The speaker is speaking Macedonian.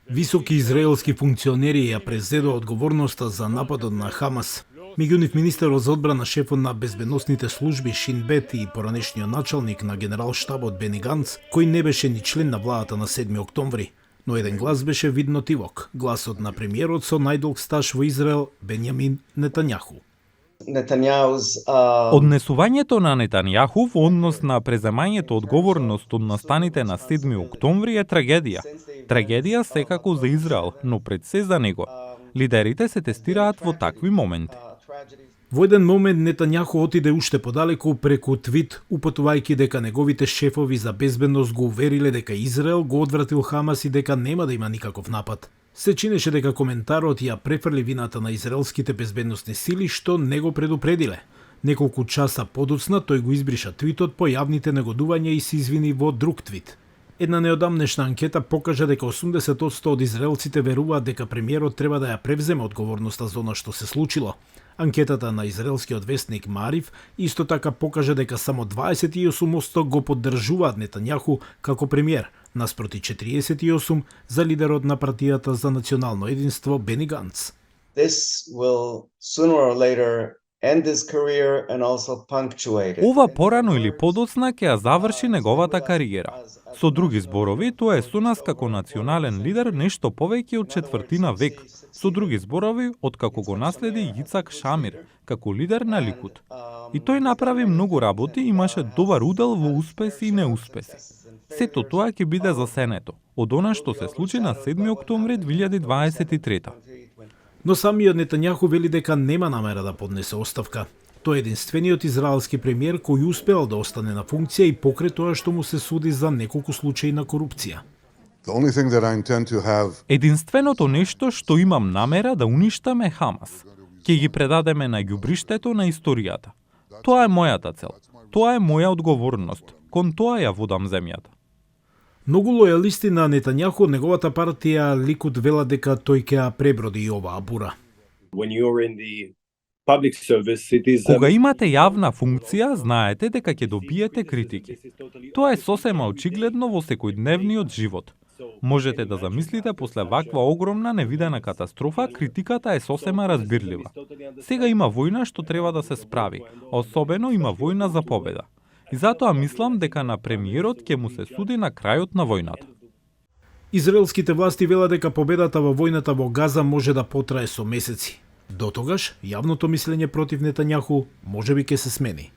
Високи израелски функционери ја презедоа одговорноста за нападот на Хамас. Меѓу нив министерот за одбрана, шефот на безбедносните служби Шин Бет и поранешниот началник на генерал-штабот Бени Ганц, кој не беше ни член на владата на 7 октомври. Но еден глас беше видно тивок, гласот на премиерот со најдолг стаж во Израел Бенјамин Нетањаху. Однесувањето на Нетањаху во однос на преземањето одговорност од настаните на 7 октомври е трагедија. Трагедија секако за Израел, но пред се за него. Лидерите се тестираат во такви моменти. Во еден момент Нетањаху отиде уште подалеку преку твит, упатувајќи дека неговите шефови за безбедност го увериле дека Израел го одвратил Хамас и дека нема да има никаков напад. Се чинеше дека коментарот ја префрли вината на израелските безбедносни сили што не го предупредиле. Неколку часа подоцна тој го избриша твитот по јавните негодувања и се извини во друг твит. Една неодамнешна анкета покажа дека 80% од израелците веруваат дека премиерот треба да ја превземе одговорноста за она што се случило. Анкетата на израелскиот вестник Мариф исто така покажа дека само 28% го поддржуваат Нетањаху како премиер, наспроти 48% за лидерот на партијата за национално единство Бени Ганц. Ова порано или подоцна ќе ја заврши неговата кариера. Со други зборови, тоа е со нас како национален лидер нешто повеќе од четвртина век. Со други зборови, откако го наследи Јицак Шамир, како лидер на Ликуд. И тој направи многу работи, имаше добар удел во успеси и неуспеси. Сето тоа ќе биде засенето, од она што се случи на 7 октомври 2023. Но самиот Нетањаху вели дека нема намера да поднесе оставка. Тој е единствениот израелски премиер кој успеал да остане на функција и покрај тоа што му се суди за неколку случаи на корупција. Единственото нешто што имам намера да уништаме Хамас. Ќе ги предадеме на ѓубриштето на историјата. Тоа е мојата цел. Тоа е моја одговорност. Кон тоа ја водам земјата. Многу лојалисти на Нетањаху од неговата партија Ликуд велат дека тој ќе ја преброди и оваа бура. Кога имате јавна функција, знаете дека ќе добиете критики. Тоа е сосема очигледно во секојдневниот живот. Можете да замислите после ваква огромна невидена катастрофа, критиката е сосема разбирлива. Сега има војна што треба да се справи, а особено има војна за победа. И затоа мислам дека на премиерот ќе му се суди на крајот на војната. Израелските власти велат дека победата во војната во Газа може да потрае со месеци. До тогаш, јавното мислење против Нетањаху можеби ќе се смени.